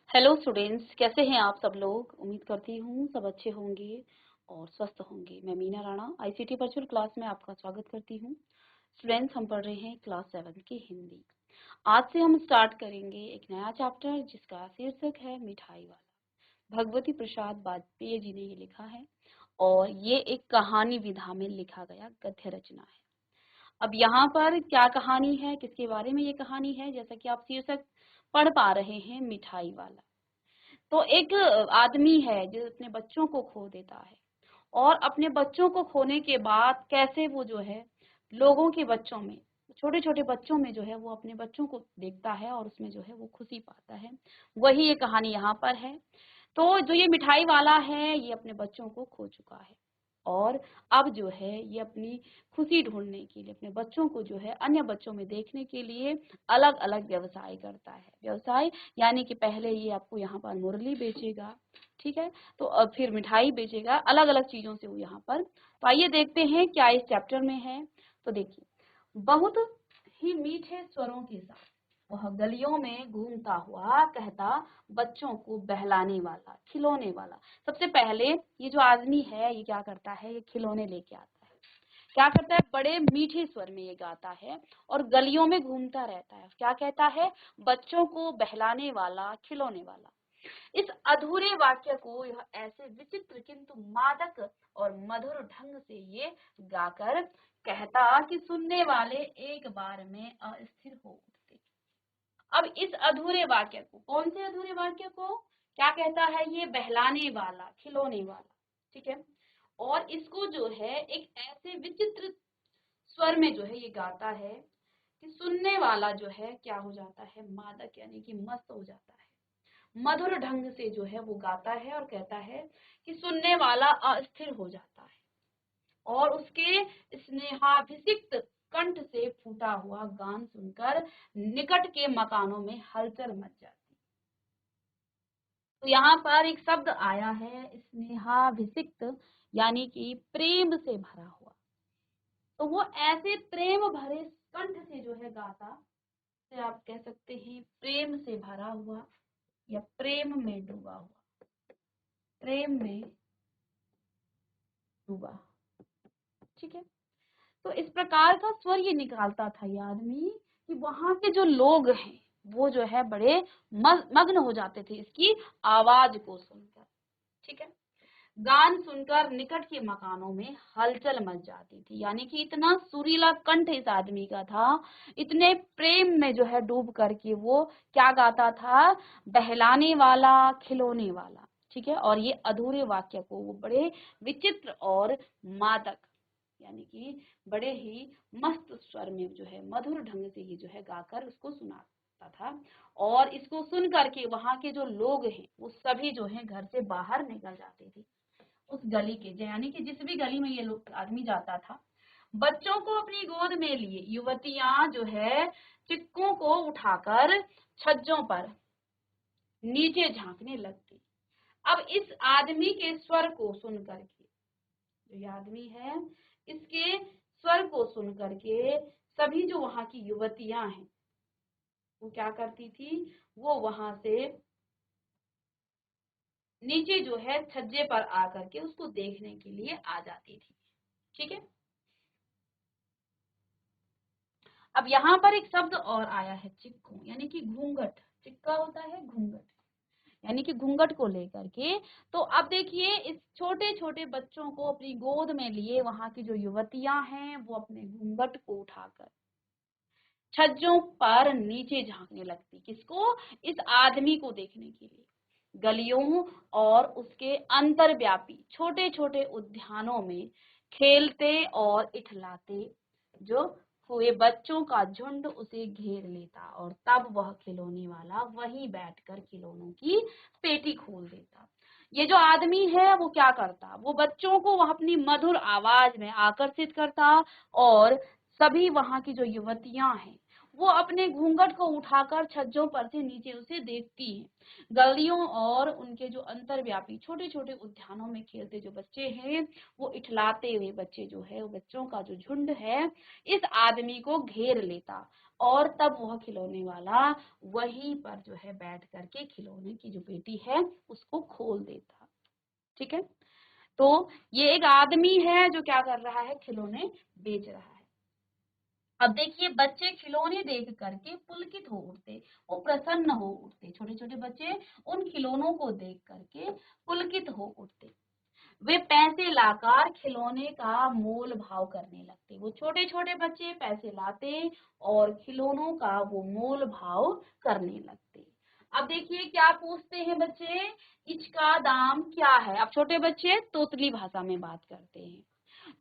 Hello students, कैसे हैं आप सब लोग। उम्मीद करती हूँ सब अच्छे होंगे और स्वस्थ होंगे। मैं Meena Rana ICT virtual class में आपका स्वागत करती हूँ। स्टूडेंट्स, हम पढ़ रहे हैं क्लास 7 की हिंदी। आज से हम स्टार्ट करेंगे एक नया चैप्टर जिसका शीर्षक है मिठाई वाला। भगवती प्रसाद वाजपेयी जी ने ये लिखा है और ये एक कहानी विधा में लिखा गया गद्य रचना है। अब यहाँ पर क्या कहानी है, किसके बारे में ये कहानी है, जैसा कि आप शीर्षक पढ़ पा रहे हैं, मिठाई वाला। तो एक आदमी है जो अपने बच्चों को खो देता है और अपने बच्चों को खोने के बाद कैसे वो जो है लोगों के बच्चों में, छोटे छोटे बच्चों में जो है वो अपने बच्चों को देखता है और उसमें जो है वो खुशी पाता है। वही ये कहानी यहाँ पर है। तो जो ये मिठाई वाला है ये अपने बच्चों को खो चुका है और अब जो है ये अपनी खुशी ढूंढने के लिए अपने बच्चों को जो है अन्य बच्चों में देखने के लिए अलग अलग व्यवसाय करता है। व्यवसाय यानी कि पहले ये आपको यहाँ पर मुरली बेचेगा, ठीक है, तो अब फिर मिठाई बेचेगा, अलग अलग चीजों से वो यहाँ पर। तो आइए देखते हैं क्या इस चैप्टर में है। तो देखिए, बहुत ही मीठे स्वरों के साथ वह गलियों में घूमता हुआ कहता, बच्चों को बहलाने वाला, खिलौने वाला। सबसे पहले ये जो आदमी है ये क्या करता है, ये खिलौने लेके आता है। क्या करता है, बड़े मीठे स्वर में ये गाता है और गलियों में घूमता रहता है। क्या कहता है, बच्चों को बहलाने वाला, खिलौने वाला। इस अधूरे वाक्य को यह ऐसे विचित्र किंतु मादक और मधुर ढंग से ये गाकर कहता कि सुनने वाले एक बार में अस्थिर हो उठते। अब इस अधूरे वाक्य को, कौन से अधूरे वाक्य को, क्या कहता है, ये बहलाने वाला, खिलौने वाला, ठीक है, और इसको जो है एक ऐसे विचित्र स्वर में जो है ये गाता है कि सुनने वाला जो है क्या हो जाता है, मादक यानी कि मस्त हो जाता है। मधुर ढंग से जो है वो गाता है और कहता है कि सुनने वाला अस्थिर हो जाता है और उसके स्नेहाभिषिक्त कंठ से फूटा हुआ गान सुनकर निकट के मकानों में हलचल मच जाती। तो यहाँ पर एक शब्द आया है स्नेहाभिषिक्त, यानी कि प्रेम से भरा हुआ। तो वो ऐसे प्रेम भरे कंठ से जो है गाता, से आप कह सकते हैं प्रेम से भरा हुआ या प्रेम में डूबा हुआ, प्रेम में डूबा, ठीक है। तो इस प्रकार का स्वर ये निकालता था ये आदमी कि वहां के जो लोग हैं वो जो है बड़े मग्न हो जाते थे इसकी आवाज को सुनकर, ठीक है। गान सुनकर निकट के मकानों में हलचल मच जाती थी, यानी कि इतना सुरीला कंठ इस आदमी का था, इतने प्रेम में जो है डूब करके वो क्या गाता था, बहलाने वाला, खिलौने वाला, ठीक है। और ये अधूरे वाक्य को वो बड़े विचित्र और मादक यानी कि बड़े ही मस्त स्वर में जो है मधुर ढंग से ये जो है गाकर उसको सुनाता था। और इसको सुन करके वहां के जो लोग हैं वो सभी जो है घर से बाहर निकल जाते थे उस गली के, यानी कि जिस भी गली में ये लोग आदमी जाता था। बच्चों को अपनी गोद में लिए युवतियां जो है चिक्कों को उठाकर छज्जों पर नीचे झांकने लगती। अब इस आदमी के स्वर को सुन करके, जो ये आदमी है इसके स्वर को सुन करके सभी जो वहां की युवतियां हैं वो क्या करती थी, वो वहां से नीचे जो है छज्जे पर आकर के उसको देखने के लिए आ जाती थी, ठीक है। अब यहाँ पर एक शब्द और आया है चिक्कू, यानी कि घूंघट। चिक्का होता है घूंघट, यानी कि घूंघट को लेकर के। तो अब देखिए, इस छोटे छोटे बच्चों को अपनी गोद में लिए वहां की जो युवतियां हैं वो अपने घूंघट को उठाकर छज्जों पर नीचे झांकने लगती। किसको, इस आदमी को देखने के लिए। गलियों और उसके अंतरव्यापी छोटे छोटे उद्यानों में खेलते और इठलाते जो हुए बच्चों का झुंड उसे घेर लेता और तब वह खिलौने वाला वहीं बैठकर खिलौनों की पेटी खोल देता। ये जो आदमी है वो क्या करता, वो बच्चों को वह अपनी मधुर आवाज में आकर्षित करता और सभी वहां की जो युवतियां हैं वो अपने घूंघट को उठाकर छज्जों पर से नीचे उसे देखती हैं। गलियों और उनके जो अंतर्व्यापी छोटे छोटे उद्यानों में खेलते जो बच्चे हैं, वो इठलाते हुए बच्चे जो है, वो बच्चों का जो झुंड है, इस आदमी को घेर लेता और तब वह खिलौने वाला वहीं पर जो है बैठ करके खिलौने की जो पेटी है उसको खोल देता। ठीक है, तो ये एक आदमी है जो क्या कर रहा है, खिलौने बेच रहा है। अब देखिए बच्चे खिलौने देख करके पुलकित हो उठते, वो प्रसन्न हो उठते, छोटे छोटे बच्चे उन खिलौनों को देख करके पुलकित हो उठते। वे पैसे लाकर खिलौने का मोल भाव करने लगते। वो छोटे छोटे बच्चे पैसे लाते और खिलौनों का वो मोल भाव करने लगते। अब देखिए क्या पूछते हैं बच्चे, इसका दाम क्या है। अब छोटे बच्चे तोतली भाषा में बात करते हैं।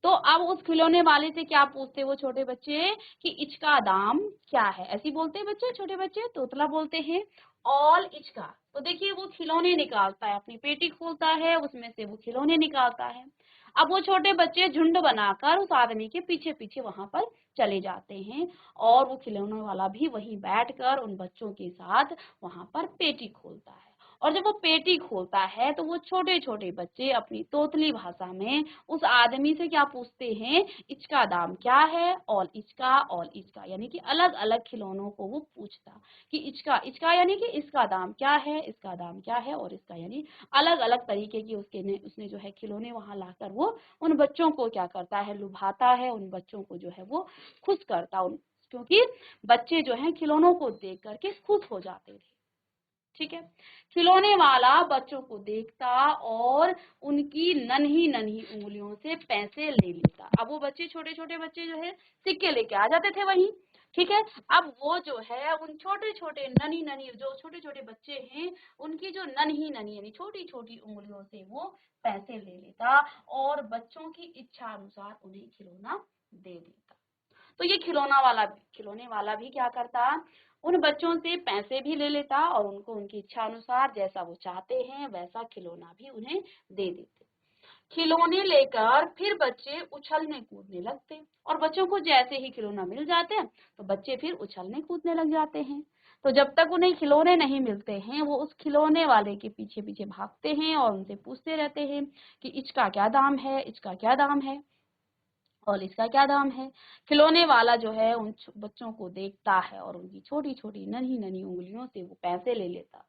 तो अब उस खिलौने वाले से क्या पूछते वो छोटे बच्चे कि इसका दाम क्या है। ऐसे बोलते हैं बच्चे, छोटे बच्चे तोतला बोलते हैं ऑल इचका। तो देखिए वो खिलौने निकालता है, अपनी पेटी खोलता है, उसमें से वो खिलौने निकालता है। अब वो छोटे बच्चे झुंड बनाकर उस आदमी के पीछे पीछे वहां पर चले जाते हैं और वो खिलौने वाला भी वहीं बैठकर उन बच्चों के साथ वहां पर पेटी खोलता है। और जब वो पेटी खोलता है तो वो छोटे छोटे बच्चे अपनी तोतली भाषा में उस आदमी से क्या पूछते हैं, इसका दाम क्या है, और इसका यानी कि अलग अलग खिलौनों को वो पूछता कि इसका इसका यानी कि इसका दाम क्या है, इसका दाम क्या है, और इसका यानी अलग अलग तरीके की उसने जो है खिलौने वहां लाकर वो उन बच्चों को क्या करता है, लुभाता है, उन बच्चों को जो है वो खुश करता उन क्योंकि बच्चे जो है खिलौनों को देख करके खुश हो जाते थे। ठीक है, खिलौने वाला बच्चों को देखता और उनकी नन्ही नन्ही उंगलियों से पैसे ले लेता। अब वो बच्चे छोटे छोटे बच्चे जो है सिक्के लेके आ जाते थे वहीं। ठीक है, अब वो जो है उन छोटे छोटे नन्ही नन्ही जो छोटे छोटे बच्चे हैं उनकी जो नन्ही नन्ही यानी छोटी छोटी उंगलियों से वो पैसे ले लेता और बच्चों की इच्छा अनुसार उन्हें खिलौना दे देता। तो ये खिलौने वाला भी क्या करता, उन बच्चों से पैसे भी ले लेता और उनको उनकी इच्छा अनुसार जैसा वो चाहते हैं वैसा खिलौना भी उन्हें दे देते। खिलौने लेकर फिर बच्चे उछलने कूदने लगते और बच्चों को जैसे ही खिलौना मिल जाते हैं तो बच्चे फिर उछलने कूदने लग जाते हैं। तो जब तक उन्हें खिलौने नहीं मिलते हैं वो उस खिलौने वाले के पीछे पीछे भागते हैं और उनसे पूछते रहते हैं कि इसका क्या दाम है, इसका क्या दाम है, और इसका क्या दाम है। खिलौने वाला जो है उन बच्चों को देखता है और उनकी छोटी छोटी नन्ही नन्ही उंगलियों से वो पैसे ले लेता।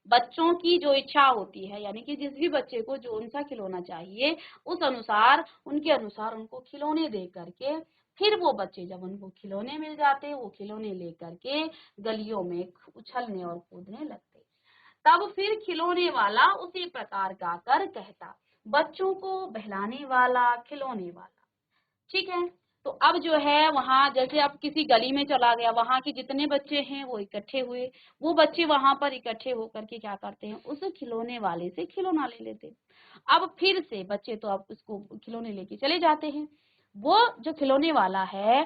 बच्चों की जो इच्छा होती है यानी कि जिस भी बच्चे को जो उनसा खिलौना चाहिए उस अनुसार उनके अनुसार उनको खिलौने दे करके फिर वो बच्चे जब उनको खिलौने मिल जाते वो खिलौने ले करके गलियों में उछलने और कूदने लगते। तब फिर खिलौने वाला उसी प्रकार गाकर कहता, बच्चों को बहलाने वाला खिलौने वाला। ठीक है, तो अब जो है वहां जैसे अब किसी गली में चला गया, वहां के जितने बच्चे हैं वो इकट्ठे हुए, वो बच्चे वहां पर इकट्ठे होकर के क्या करते हैं, उस खिलौने वाले से खिलौना ले लेते। अब फिर से बच्चे तो अब उसको खिलौने लेके चले जाते हैं। वो जो खिलौने वाला है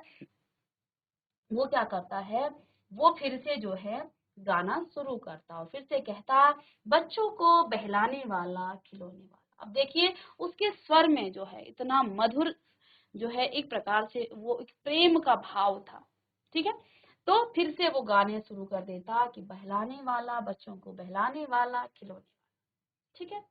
वो क्या करता है, वो फिर से जो है गाना शुरू करता और फिर से कहता, बच्चों को बहलाने वाला खिलौने वाला। अब देखिए उसके स्वर में जो है इतना मधुर जो है एक प्रकार से वो एक प्रेम का भाव था। ठीक है, तो फिर से वो गाने शुरू कर देता कि बहलाने वाला, बच्चों को बहलाने वाला खिलौने वाला। ठीक है,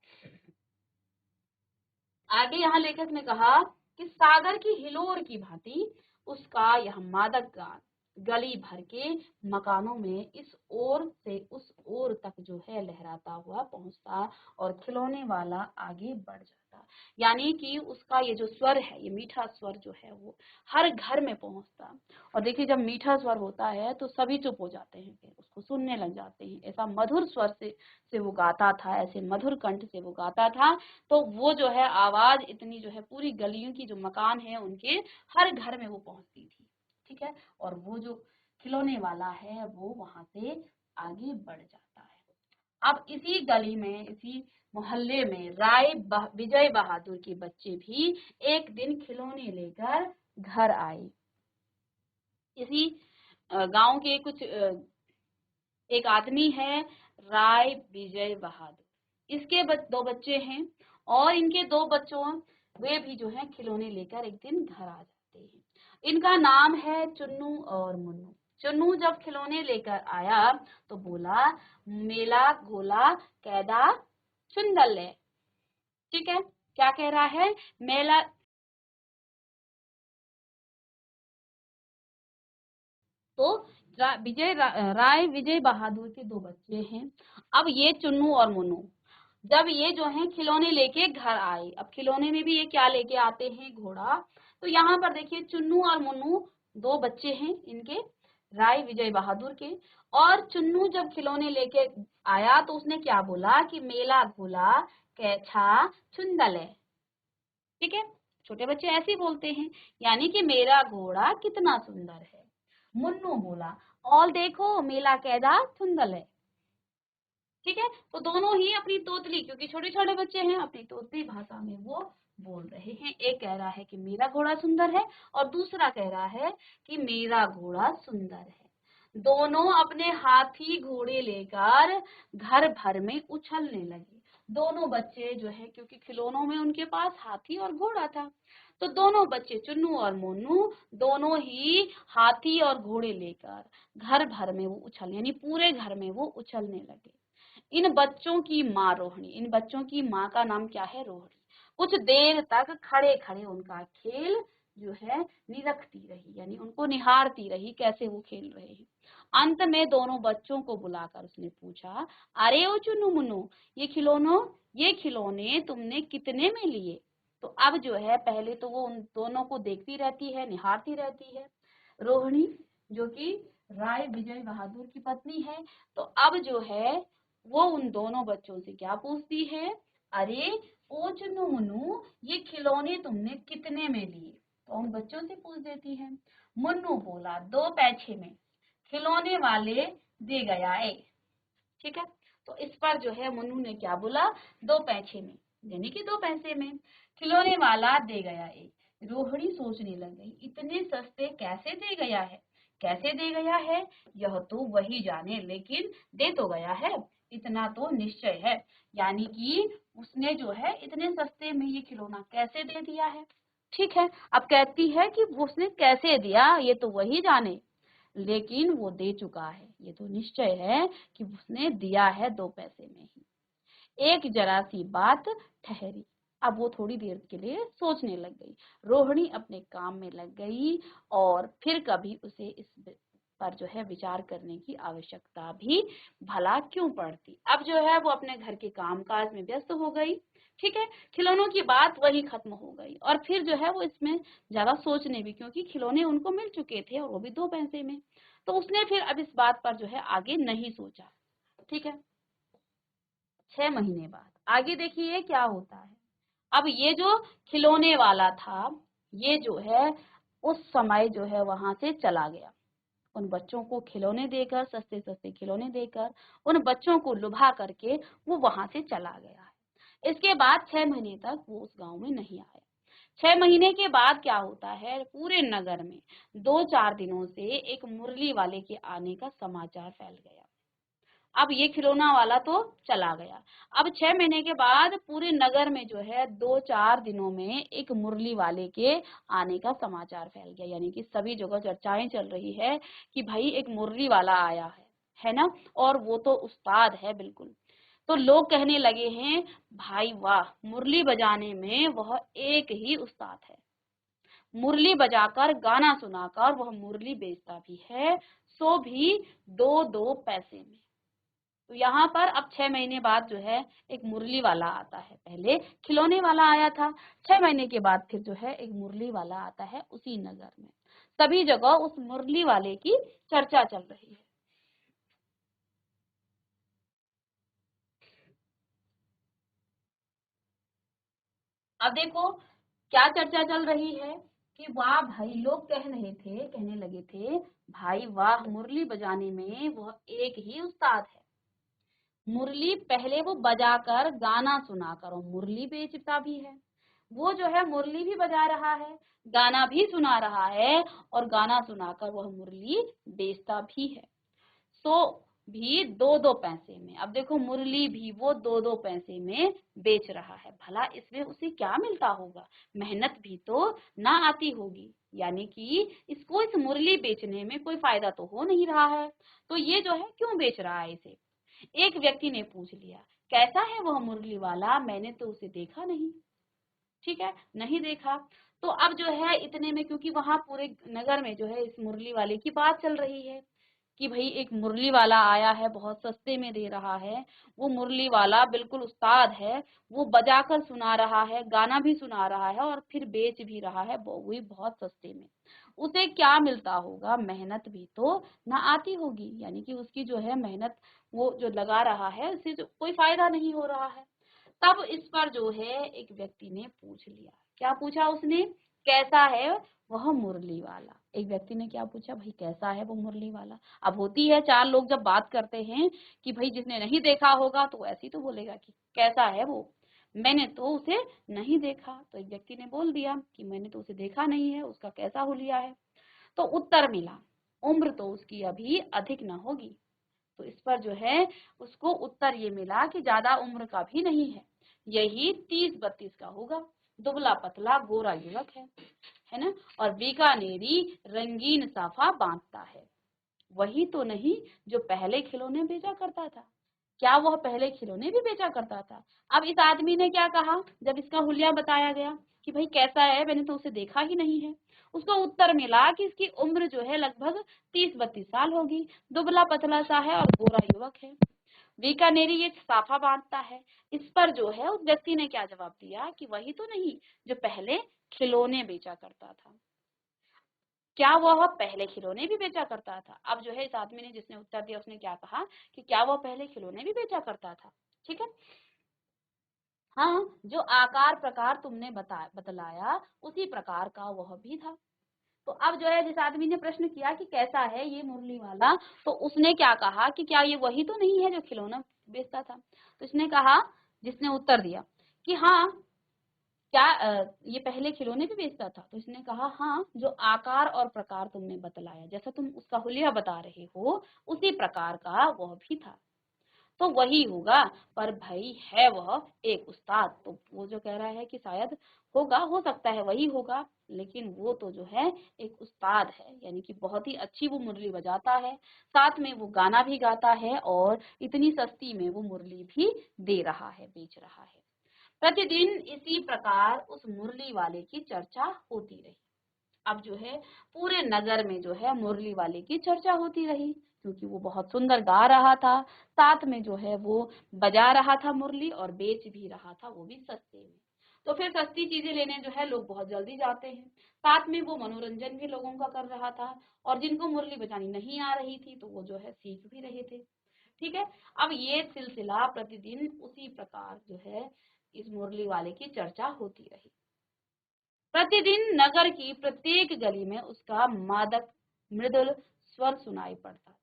आगे यहाँ लेखक ने कहा कि सागर की हिलोर की भांति उसका यह मादक गान गली भर के मकानों में इस ओर से उस ओर तक जो है लहराता हुआ पहुंचता और खिलौने वाला आगे बढ़ जाता। यानी कि उसका ये जो स्वर है, ये मीठा स्वर जो है वो हर घर में पहुंचता। और देखिए जब मीठा स्वर होता है तो सभी चुप हो जाते हैं, फिर उसको सुनने लग जाते हैं। ऐसा मधुर स्वर से वो गाता था, ऐसे मधुर कंठ से वो गाता था। तो वो जो है आवाज इतनी जो है पूरी गलियों की जो मकान है उनके हर घर में वो पहुंचती थी। ठीक है, और वो जो खिलौने वाला है वो वहां से आगे बढ़ जाता है। अब इसी गली में, इसी मोहल्ले में विजय बहादुर के बच्चे भी एक दिन खिलौने लेकर घर आए। इसी गांव के कुछ एक आदमी है राय विजय बहादुर, इसके दो बच्चे हैं और इनके दो बच्चों वे भी जो है खिलौने लेकर एक दिन घर आ जाते हैं। इनका नाम है चुन्नू और मुन्नू। चुन्नू जब खिलौने लेकर आया तो बोला मेला गोला कैदा चुंदल है। ठीक है, क्या कह रहा है? मेला तो राय विजय बहादुर के दो बच्चे हैं। अब ये चुन्नू और मुन्नू जब ये जो है खिलौने लेके घर आए, अब खिलौने में भी ये क्या लेके आते हैं? घोड़ा। तो यहाँ पर देखिए चुन्नू और मुन्नू दो बच्चे हैं इनके, राय विजय बहादुर के। और चुन्नू जब खिलौने लेके आया तो उसने क्या बोला कि मेला घोला कैछा चुंदल है। ठीक है, छोटे बच्चे ऐसे ही बोलते हैं, यानी कि मेरा घोड़ा कितना सुंदर है। मुन्नू बोला और देखो मेला कैदा चुंदल है। ठीक है, तो दोनों ही अपनी तोतली, क्योंकि छोटे छोटे बच्चे हैं, अपनी तोतली भाषा में वो बोल रहे हैं। एक कह रहा है कि मेरा घोड़ा सुंदर है और दूसरा कह रहा है कि मेरा घोड़ा सुंदर है। दोनों अपने हाथी घोड़े लेकर घर भर में उछलने लगे। दोनों बच्चे जो है, क्योंकि खिलौनों में उनके पास हाथी और घोड़ा था, तो दोनों बच्चे चुन्नू और मोनू दोनों ही हाथी और घोड़े लेकर घर भर में वो उछल, यानी पूरे घर में वो उछलने लगे। इन बच्चों की माँ रोहिणी, इन बच्चों की माँ का नाम क्या है? रोहिणी। कुछ देर तक खड़े खड़े उनका खेल जो है निरखती रही, यानी उनको निहारती रही कैसे वो खेल रहे हैं। अंत में दोनों बच्चों को बुलाकर उसने पूछा, अरे ओ चुन्नू मुन्नू, ये खिलौने तुमने कितने में लिए? तो अब जो है पहले तो वो उन दोनों को देखती रहती है, निहारती रहती है रोहिणी, जो कि राय विजय बहादुर की पत्नी है। तो अब जो है वो उन दोनों बच्चों से क्या पूछती है? अरे ओ चुन्नू मुन्नू, ये खिलौने तुमने कितने में लिए? तो उन बच्चों से पूछ देती है। मुन्नू बोला 2 पैसे में, खिलौने वाले दे गया है। ठीक है, तो इस पर जो है मुन्नू ने क्या बोला? 2 पैसे में, यानी कि 2 पैसे में खिलौने वाला दे गया है। रोहिणी सोचने लग गई, इतने सस्ते कैसे दे गया है? कैसे दे गया है यह तो वही जाने, लेकिन दे तो गया है, इतना तो निश्चय है। यानी कि उसने जो है इतने सस्ते में ये खिलौना कैसे दे दिया है। ठीक है, अब कहती है कि उसने कैसे दिया ये तो वही जाने, लेकिन वो दे चुका है, ये तो निश्चय है कि उसने दिया है 2 पैसे में ही। एक जरा सी बात ठहरी। अब वो थोड़ी देर के लिए सोचने लग गई। रोहिणी अपने काम में लग गई और फिर कभी उसे इस पर जो है विचार करने की आवश्यकता भी भला क्यों पड़ती। अब जो है वो अपने घर के कामकाज में व्यस्त हो गई। ठीक है, खिलौनों की बात वही खत्म हो गई और फिर जो है वो इसमें ज्यादा सोचने भी, क्योंकि खिलौने उनको मिल चुके थे और वो भी 2 पैसे में, तो उसने फिर अब इस बात पर जो है आगे नहीं सोचा। ठीक है, 6 महीने बाद आगे देखिए क्या होता है। अब ये जो खिलौने वाला था, ये जो है उस समय जो है वहां से चला गया। उन बच्चों को खिलौने देकर, सस्ते सस्ते खिलौने देकर, उन बच्चों को लुभा करके वो वहां से चला गया है। इसके बाद 6 महीने तक वो उस गांव में नहीं आया। 6 महीने के बाद क्या होता है, पूरे नगर में 2-4 दिनों से एक मुरली वाले के आने का समाचार फैल गया। अब ये खिलौना वाला तो चला गया। अब 6 महीने के बाद पूरे नगर में जो है 2-4 दिनों में एक मुरली वाले के आने का समाचार फैल गया, यानी कि सभी जगह चर्चाएं चल रही है कि भाई एक मुरली वाला आया है ना, और वो तो उस्ताद है बिल्कुल। तो लोग कहने लगे हैं, भाई वाह, मुरली बजाने में वह एक ही उस्ताद है, मुरली बजाकर गाना सुनाकर वह मुरली बेचता भी है, सो भी 2-2 पैसे में। तो यहाँ पर अब 6 महीने बाद जो है एक मुरली वाला आता है। पहले खिलौने वाला आया था, 6 महीने के बाद फिर जो है एक मुरली वाला आता है उसी नगर में। सभी जगह उस मुरली वाले की चर्चा चल रही है। अब देखो क्या चर्चा चल रही है कि वाह भाई, लोग कहने लगे थे, भाई वाह, मुरली बजाने में वह एक ही उस्ताद है। मुरली पहले वो बजाकर गाना सुनाकर और मुरली बेचता भी है। वो जो है मुरली भी बजा रहा है, गाना भी सुना रहा है और गाना सुनाकर वह मुरली बेचता भी है। सो भी 2-2 पैसे में। अब देखो मुरली भी वो 2-2 पैसे में बेच रहा है। भला इसमें उसे क्या मिलता होगा? मेहनत भी तो ना आती होगी, यानी कि इसको इस मुरली बेचने में कोई फायदा तो हो नहीं रहा है। तो ये जो है क्यों बेच रहा है इसे? एक व्यक्ति ने पूछ लिया, कैसा है वह मुरली वाला? मैंने तो उसे देखा नहीं। ठीक है, नहीं देखा। तो अब जो है इतने में, क्योंकि वहां पूरे नगर में जो है इस मुरली वाले की बात चल रही है कि भाई एक मुरली वाला आया है, बहुत सस्ते में दे रहा है। वो मुरली वाला बिल्कुल उस्ताद है, वो बजाकर सुना रहा है, गाना भी सुना रहा है और फिर बेच भी रहा है, वो भी बहुत सस्ते में। उसे क्या मिलता होगा? मेहनत भी तो ना आती होगी, यानी कि उसकी जो है मेहनत वो जो लगा रहा है उसे जो कोई फायदा नहीं हो रहा है। तब इस पर जो है एक व्यक्ति ने पूछ लिया, क्या पूछा उसने? कैसा है वह मुरली वाला? एक व्यक्ति ने क्या पूछा? भाई कैसा है वो मुरली वाला? अब होती है, चार लोग जब बात करते हैं कि भाई जिसने नहीं देखा होगा तो ऐसे ही तो बोलेगा कि कैसा है वो, मैंने तो उसे नहीं देखा। तो एक व्यक्ति ने बोल दिया कि मैंने तो उसे देखा नहीं है, उसका कैसा हुलिया है? तो उत्तर मिला, उम्र तो उसकी अभी अधिक न होगी। तो इस पर जो है उसको उत्तर ये मिला कि ज्यादा उम्र का भी नहीं है, यही 30-32 का होगा, दुबला पतला गोरा युवक है ना, और बीकानेरी रंगीन साफा बांधता है। वही तो नहीं जो पहले खिलौने बेचा करता था? क्या वह पहले खिलौने भी बेचा करता था? अब इस आदमी ने क्या कहा जब इसका हुलिया बताया गया कि भाई कैसा है, मैंने तो उसे देखा ही नहीं है? उसको उत्तर मिला कि इसकी उम्र जो है लगभग 30-32 साल होगी, दुबला पतला सा है और गोरा युवक है, बीकानेरी ये साफा बांधता है। इस पर जो है उस व्यक्ति ने क्या जवाब दिया कि वही तो नहीं जो पहले खिलौने बेचा करता था? क्या वह पहले खिलौने भी बेचा करता था? अब जो है इस आदमी ने जिसने उत्तर दिया उसने क्या कहा कि क्या वह पहले खिलौने भी बेचा करता था? ठीक है, हाँ, जो आकार प्रकार तुमने बतलाया उसी प्रकार का वह भी था। तो अब जो है जिस आदमी ने प्रश्न किया कि कैसा है ये मुरली वाला, तो उसने क्या कहा कि क्या ये वही तो नहीं है जो खिलौना बेचता था? तो इसने कहा, जिसने उत्तर दिया कि हाँ, क्या ये पहले खिलौने भी बेचता था? तो इसने कहा हाँ, जो आकार और प्रकार तुमने बतलाया, जैसा तुम उसका हुलिया बता रहे हो, उसी प्रकार का वह भी था। तो वही होगा, पर भाई है वह एक उस्ताद। तो वो जो कह रहा है कि शायद होगा, हो सकता है वही होगा, लेकिन वो तो जो है एक उस्ताद है, यानी कि बहुत ही अच्छी वो मुरली बजाता है, साथ में वो गाना भी गाता है और इतनी सस्ती में वो मुरली भी दे रहा है, बेच रहा है। प्रतिदिन इसी प्रकार उस मुरली वाले की चर्चा होती रही। अब जो है पूरे नगर में जो है मुरली वाले की चर्चा होती रही, क्योंकि वो बहुत सुंदर गा रहा था, साथ में जो है वो बजा रहा था मुरली और बेच भी रहा था, वो भी सस्ते में। तो फिर सस्ती चीजें लेने जो है लोग बहुत जल्दी जाते हैं, साथ में वो मनोरंजन भी लोगों का कर रहा था, और जिनको मुरली बजानी नहीं आ रही थी तो वो जो है सीख भी रहे थे। ठीक है, अब ये सिलसिला प्रतिदिन उसी प्रकार जो है इस मुरली वाले की चर्चा होती रही। प्रतिदिन नगर की प्रत्येक गली में उसका मादक मृदुल स्वर सुनाई पड़ता था।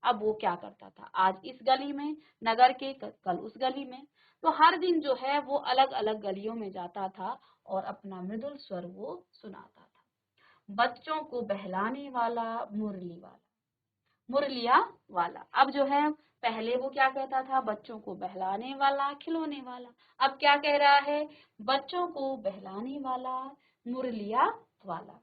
अब वो क्या करता था, आज इस गली में नगर के, कल उस गली में, तो हर दिन जो है वो अलग अलग गलियों में जाता था और अपना मृदुल स्वर वो सुनाता था। बच्चों को बहलाने वाला मुरली वाला, मुरलिया वाला। अब जो है पहले वो क्या कहता था, बच्चों को बहलाने वाला, खिलौने वाला। अब क्या कह रहा है, बच्चों को बहलाने वाला, मुरलिया वाला।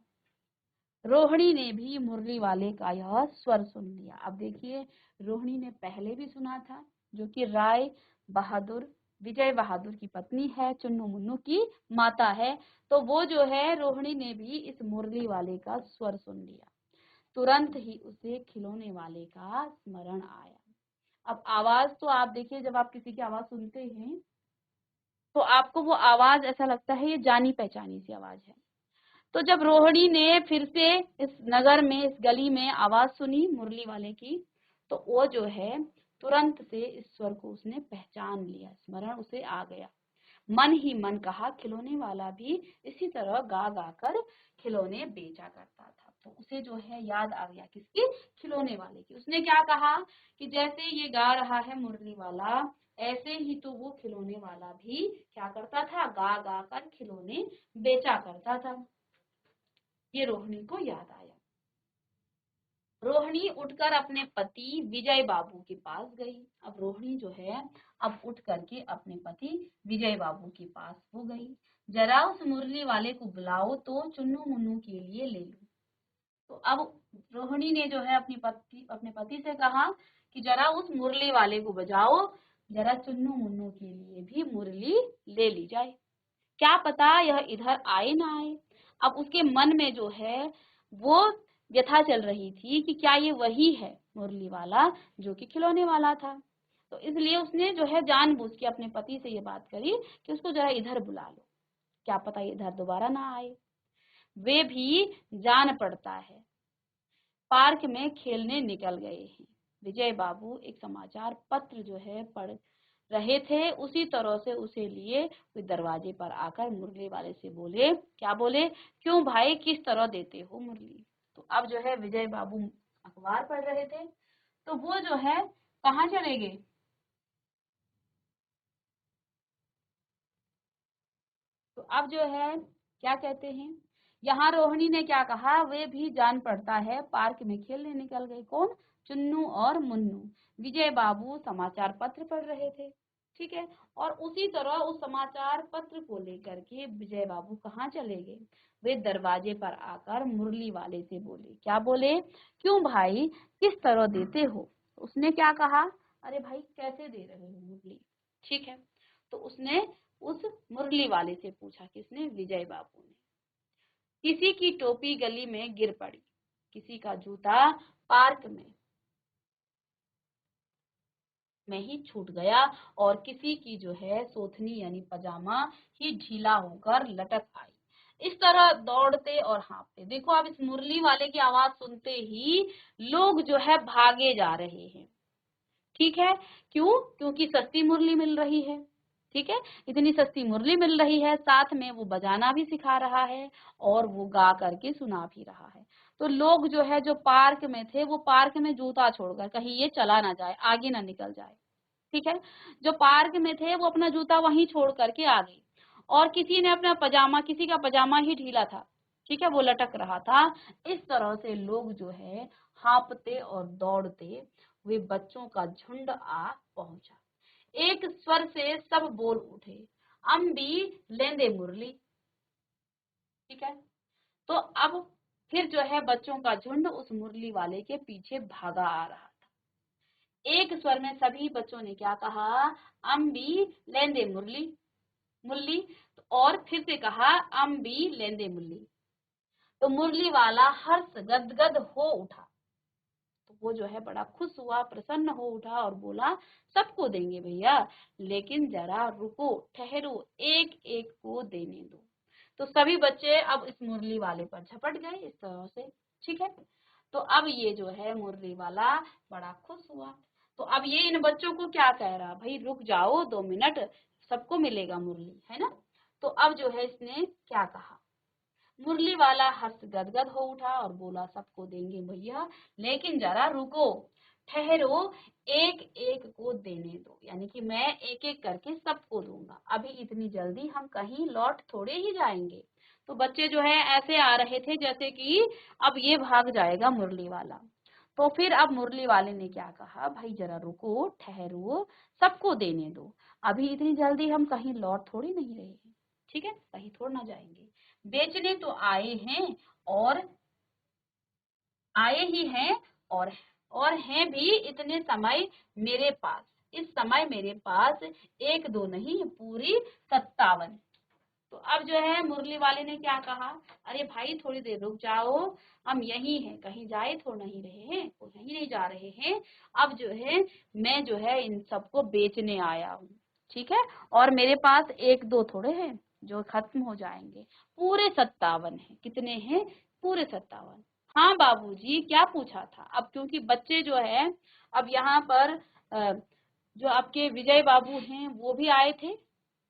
रोहिणी ने भी मुरली वाले का यह स्वर सुन लिया। अब देखिए, रोहिणी ने पहले भी सुना था, जो कि राय बहादुर, विजय बहादुर की पत्नी है, चुन्नू मुन्नू की माता है। तो वो जो है रोहिणी ने भी इस मुरली वाले का स्वर सुन लिया। तुरंत ही उसे खिलौने वाले का स्मरण आया। अब आवाज तो आप देखिए, जब आप किसी की आवाज सुनते हैं तो आपको वो आवाज ऐसा लगता है ये जानी पहचानी सी आवाज है। तो जब रोहिणी ने फिर से इस नगर में, इस गली में आवाज सुनी मुरली वाले की, तो वो जो है तुरंत से इस स्वर को उसने पहचान लिया, स्मरण उसे आ गया। मन ही मन कहा, खिलौने वाला भी इसी तरह गा गा कर खिलौने बेचा करता था। तो उसे जो है याद आ गया, किसकी? खिलौने वाले की। उसने क्या कहा कि जैसे ये गा रहा है मुरली वाला, ऐसे ही तो वो खिलौने वाला भी क्या करता था, गा गा कर खिलौने बेचा करता था। ये रोहिणी को याद आया। रोहिणी उठकर अपने पति विजय बाबू के पास गई। अब रोहिणी जो है अब उठ करके अपने पति विजय बाबू के पास वो गई। जरा उस मुरली वाले को बुलाओ तो चुन्नू मुन्नू के लिए ले लूं। तो अब रोहिणी ने जो है अपने पति से कहा कि जरा उस मुरली वाले को बजाओ, जरा चुन्नू मुन्नू के लिए भी मुरली ले ली जाए। क्या पता यह इधर आए ना आए। अब उसके मन में जो है वो व्यथा चल रही थी कि क्या ये वही है मुरली वाला जो कि खिलौने वाला था। तो इसलिए उसने जो है जानबूझ के अपने पति से ये बात करी कि उसको जरा इधर बुला लो, क्या पता ये इधर दोबारा ना आए। वे भी जान पड़ता है। पार्क में खेलने निकल गए हैं। विजय बाबू एक समाचार पत्र जो है पढ़ रहे थे, उसी तरह से उसे लिए वे दरवाजे पर आकर मुरली वाले से बोले, क्या बोले, क्यों भाई किस तरह देते हो मुरली। तो अब जो है विजय बाबू अखबार पढ़ रहे थे, तो वो जो है कहाँ चले गए, तो अब जो है क्या कहते हैं, यहाँ रोहिणी ने क्या कहा, वे भी जान पड़ता है पार्क में खेलने निकल गए। कौन, चुन्नू और मुन्नू। विजय बाबू समाचार पत्र पढ़ रहे थे, ठीक है। और उसी तरह उस समाचार पत्र को लेकर के विजय बाबू कहाँ चले गए, वे दरवाजे पर आकर मुरली वाले से बोले, क्या बोले, क्यों भाई किस तरह देते हो। उसने क्या कहा, अरे भाई कैसे दे रहे हो मुरली, ठीक है। तो उसने उस मुरली वाले से पूछा, किसने, विजय बाबू ने। किसी की टोपी गली में गिर पड़ी, किसी का जूता पार्क में ही छूट गया, और किसी की जो है सोथनी यानी पजामा ही ढीला होकर लटक आई। इस तरह दौड़ते और हाँफते, देखो अब इस मुरली वाले की आवाज सुनते ही लोग जो है भागे जा रहे हैं, ठीक है। क्यों, क्योंकि सस्ती मुरली मिल रही है, ठीक है। इतनी सस्ती मुरली मिल रही है, साथ में वो बजाना भी सिखा रहा है और वो गा करके सुना भी रहा है। तो लोग जो है जो पार्क में थे वो पार्क में जूता छोड़कर कहीं ये चला ना जाए, आगे ना निकल जाए, ठीक है। जो पार्क में थे वो अपना जूता वहीं छोड़ करके आ गए, और किसी ने अपना पजामा, किसी का पजामा ही ढीला था, ठीक है, वो लटक रहा था। इस तरह से लोग जो है हाँपते और दौड़ते वे बच्चों का झुंड आ पहुंचा। एक स्वर से सब बोल उठे, अम्बी लेंदे मुरली, ठीक है। तो अब फिर जो है बच्चों का झुंड उस मुरली वाले के पीछे भागा आ रहा था। एक स्वर में सभी बच्चों ने क्या कहा, अम्बी लेंदे मुरली मुरली। और फिर से कहा, अम्बी लेंदे मुरली। तो मुरली वाला हर्ष गदगद हो उठा, तो वो जो है बड़ा खुश हुआ, प्रसन्न हो उठा और बोला, सबको देंगे भैया, लेकिन जरा रुको, ठहरो, एक एक को देने दो। तो सभी बच्चे अब इस मुरली वाले पर झपट गए इस तरह से, ठीक है। तो अब ये जो है मुरली वाला बड़ा खुश हुआ। तो अब ये इन बच्चों को क्या कह रहा, भाई रुक जाओ 2 मिनट, सबको मिलेगा मुरली, है ना। तो अब जो है इसने क्या कहा, मुरली वाला हर्ष गदगद हो उठा और बोला, सबको देंगे भैया, लेकिन जरा रुको, ठहरो, एक एक को देने दो, यानी कि मैं एक एक करके सबको दूंगा, अभी इतनी जल्दी हम कहीं लौट थोड़े ही जाएंगे। तो बच्चे जो है ऐसे आ रहे थे जैसे कि अब ये भाग जाएगा मुरली वाला। तो फिर अब मुरली वाले ने क्या कहा, भाई जरा रुको, ठहरो, सबको देने दो, अभी इतनी जल्दी हम कहीं लौट थोड़ी नहीं रहे हैं, ठीक है, कहीं थोड़ ना जाएंगे, बेचने तो आए हैं, और आए ही हैं, और हैं भी इतने समय मेरे पास, इस समय मेरे पास एक दो नहीं, पूरी 57। तो अब जो है मुरली वाले ने क्या कहा, अरे भाई थोड़ी देर रुक जाओ, हम यही हैं, कहीं जाए तो नहीं रहे हैं, कहीं नहीं जा रहे हैं। अब जो है मैं जो है इन सबको बेचने आया हूँ, ठीक है, और मेरे पास एक दो थोड़े हैं जो खत्म हो जाएंगे, पूरे 57 है। कितने हैं, पूरे 57। हाँ बाबूजी, क्या पूछा था। अब क्योंकि बच्चे जो है अब यहाँ पर जो आपके विजय बाबू हैं वो भी आए थे,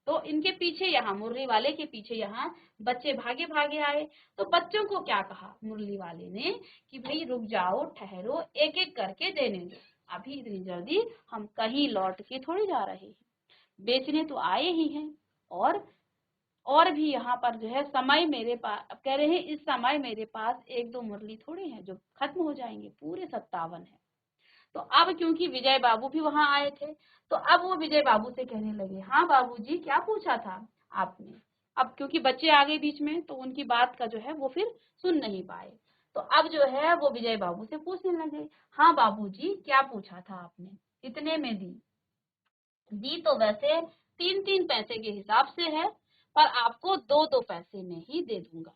तो इनके पीछे यहाँ मुरली वाले के पीछे यहाँ बच्चे भागे भागे आए। तो बच्चों को क्या कहा मुरली वाले ने कि भाई रुक जाओ, ठहरो, एक एक करके देने दो, अभी इतनी जल्दी हम कहीं लौट के थोड़ी जा रहे हैं, बेचने तो आए ही हैं, और और भी यहाँ पर जो है समय मेरे पास, अब कह रहे हैं इस समय मेरे पास 1-2 मुरली थोड़े हैं जो खत्म हो जाएंगे, पूरे 57 है। तो अब क्योंकि विजय बाबू भी वहां आए थे, तो अब वो विजय बाबू से कहने लगे, हाँ बाबूजी क्या पूछा था आपने। अब क्योंकि बच्चे आ गए बीच में तो उनकी बात का जो है वो फिर सुन नहीं पाए, तो अब जो है वो विजय बाबू से पूछने लगे, हाँ बाबूजी क्या पूछा था आपने, कितने में दी। दी तो वैसे 3-3 पैसे के हिसाब से है, पर आपको 2-2 पैसे में ही दे दूंगा।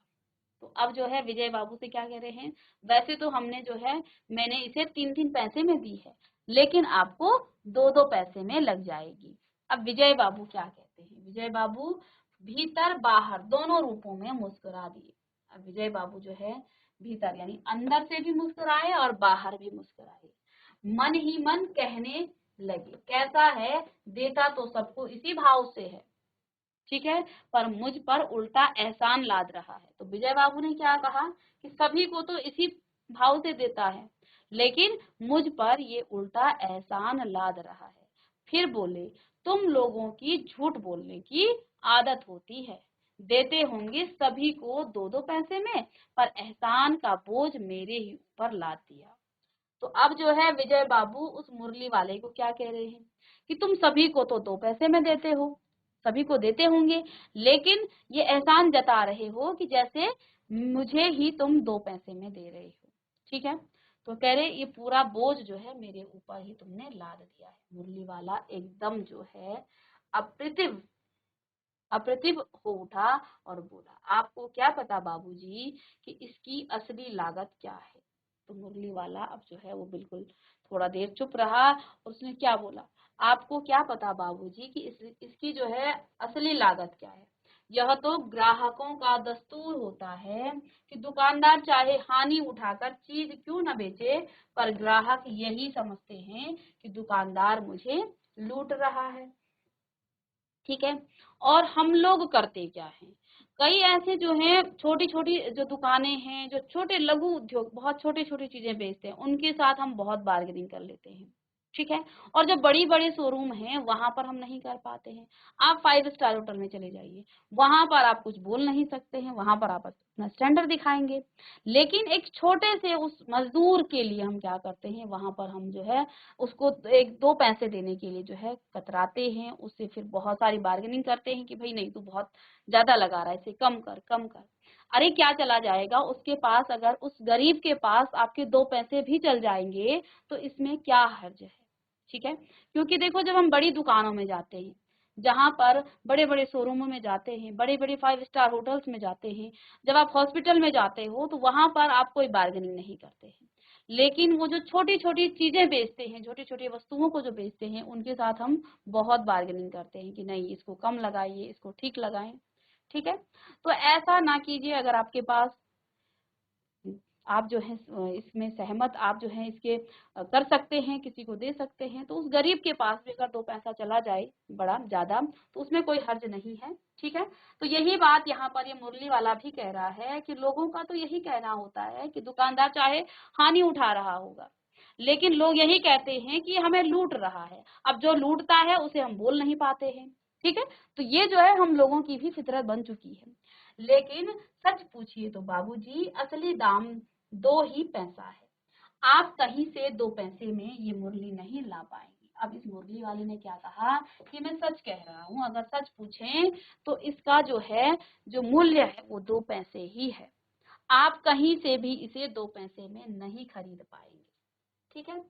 तो अब जो है विजय बाबू से क्या कह रहे हैं, वैसे तो हमने जो है मैंने इसे 3-3 पैसे में दी है, लेकिन आपको 2-2 पैसे में लग जाएगी। अब विजय बाबू क्या कहते हैं, विजय बाबू भीतर बाहर दोनों रूपों में मुस्कुरा दिए। अब विजय बाबू जो है भीतर यानी अंदर से भी मुस्कुराए और बाहर भी मुस्कुराए, मन ही मन कहने लगे, कैसा है, देता तो सबको इसी भाव से है, ठीक है, पर मुझ पर उल्टा एहसान लाद रहा है। तो विजय बाबू ने क्या कहा कि सभी को तो इसी भाव से देता है, लेकिन मुझ पर ये उल्टा एहसान लाद रहा है। फिर बोले, तुम लोगों की झूठ बोलने की आदत होती है, देते होंगे सभी को 2-2 पैसे में, पर एहसान का बोझ मेरे ही ऊपर लाद दिया। तो अब जो है विजय बाबू उस मुरली वाले को क्या कह रहे हैं कि तुम सभी को तो 2 पैसे में देते हो, सभी को देते होंगे, लेकिन ये एहसान जता रहे हो कि जैसे मुझे ही तुम 2 पैसे में दे रहे हो, ठीक है। तो कह रहे ये पूरा बोझ जो है मेरे ऊपर ही तुमने लाद दिया है। मुरली वाला एकदम जो है अप्रतिभ अप्रतिभ हो उठा और बोला, आपको क्या पता बाबूजी कि इसकी असली लागत क्या है। तो मुरली वाला अब जो है वो बिल्कुल थोड़ा देर चुप रहा और उसने क्या बोला, आपको क्या पता बाबूजी कि इसकी जो है असली लागत क्या है। यह तो ग्राहकों का दस्तूर होता है कि दुकानदार चाहे हानि उठाकर चीज क्यों न बेचे, पर ग्राहक यही समझते हैं कि दुकानदार मुझे लूट रहा है, ठीक है। और हम लोग करते क्या हैं, कई ऐसे जो हैं छोटी छोटी जो दुकानें हैं, जो छोटे लघु उद्योग बहुत छोटी छोटी चीजें बेचते हैं, उनके साथ हम बहुत बार्गेनिंग कर लेते हैं, ठीक है। और जो बड़ी बड़े शोरूम हैं वहां पर हम नहीं कर पाते हैं। आप 5 स्टार होटल में चले जाइए, वहां पर आप कुछ बोल नहीं सकते हैं, वहां पर आप अपना स्टैंडर्ड दिखाएंगे, लेकिन एक छोटे से उस मजदूर के लिए हम क्या करते हैं, वहां पर हम जो है उसको 1-2 पैसे देने के लिए जो है कतराते हैं, उससे फिर बहुत सारी बार्गेनिंग करते हैं कि भाई नहीं तू बहुत ज्यादा लगा रहा है, इसे कम कर कम कर। अरे क्या चला जाएगा उसके पास, अगर उस गरीब के पास आपके 2 पैसे भी चल जाएंगे तो इसमें क्या हर्ज है, ठीक है। क्योंकि देखो जब हम बड़ी दुकानों में जाते हैं, जहां पर बड़े बड़े शोरूमों में जाते हैं, बड़े बड़े 5 स्टार होटल्स में जाते हैं, जब आप हॉस्पिटल में जाते हो तो वहां पर आप कोई बार्गेनिंग नहीं करते हैं, लेकिन वो जो छोटी छोटी चीजें बेचते हैं, छोटी छोटी वस्तुओं को जो बेचते हैं, उनके साथ हम बहुत बार्गेनिंग करते हैं कि नहीं इसको कम लगाइए, इसको ठीक लगाएं, ठीक है। तो ऐसा ना कीजिए, अगर आपके पास आप जो है इसमें सहमत, आप जो है इसके कर सकते हैं, किसी को दे सकते हैं, तो उस गरीब के पास भी अगर 2 पैसा चला जाए बड़ा ज्यादा तो उसमें कोई हर्ज नहीं है, ठीक है। तो यही बात यहाँ पर ये मुरली वाला भी कह रहा है कि लोगों का तो यही कहना होता है कि दुकानदार चाहे हानि उठा रहा होगा, लेकिन लोग यही कहते हैं कि हमें लूट रहा है। अब जो लूटता है उसे हम बोल नहीं पाते हैं, ठीक है। तो ये जो है हम लोगों की भी फितरत बन चुकी है। लेकिन सच पूछिए तो बाबूजी असली दाम 2 ही पैसा है, आप कहीं से 2 पैसे में ये मुरली नहीं ला पाएंगे। अब इस मुरली वाले ने क्या कहा कि मैं सच कह रहा हूँ, अगर सच पूछें तो इसका जो है जो मूल्य है वो 2 पैसे ही है, आप कहीं से भी इसे 2 पैसे में नहीं खरीद पाएंगे, ठीक है।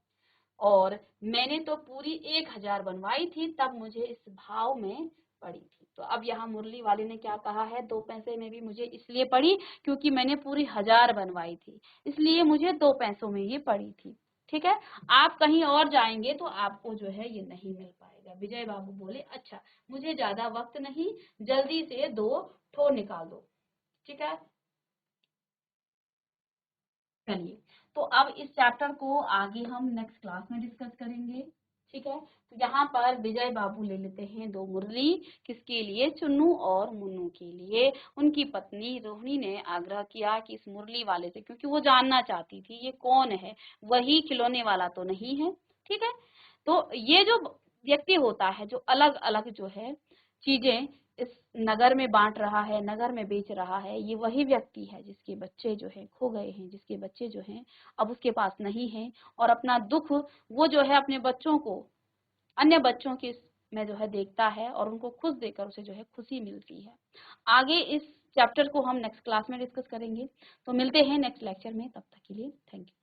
और मैंने तो पूरी 1000 बनवाई थी, तब मुझे इस भाव में पड़ी थी। तो अब यहाँ मुरली वाले ने क्या कहा है, 2 पैसे में भी मुझे इसलिए पड़ी क्योंकि मैंने पूरी 1000 बनवाई थी, इसलिए मुझे 2 पैसों में ये पड़ी थी, ठीक है। आप कहीं और जाएंगे तो आपको जो है ये नहीं मिल पाएगा। विजय बाबू बोले, अच्छा मुझे ज्यादा वक्त नहीं, जल्दी से 2 ठो निकाल दो, ठीक है। चलिए, तो अब इस चैप्टर को आगे हम नेक्स्ट क्लास में डिस्कस करेंगे, ठीक है। तो यहाँ पर विजय बाबू ले लेते हैं 2 मुरली, किसके लिए, चुन्नू और मुन्नू के लिए। उनकी पत्नी रोहिणी ने आग्रह किया कि इस मुरली वाले से, क्योंकि वो जानना चाहती थी ये कौन है, वही खिलौने वाला तो नहीं है, ठीक है। तो ये जो व्यक्ति होता है जो अलग अलग जो है चीजें इस नगर में बांट रहा है, नगर में बेच रहा है, ये वही व्यक्ति है जिसके बच्चे जो है खो गए हैं, जिसके बच्चे जो हैं अब उसके पास नहीं हैं, और अपना दुख वो जो है अपने बच्चों को अन्य बच्चों के में जो है देखता है, और उनको खुश देकर उसे जो है खुशी मिलती है। आगे इस चैप्टर को हम नेक्स्ट क्लास में डिस्कस करेंगे। तो मिलते हैं नेक्स्ट लेक्चर में, तब तक के लिए थैंक यू।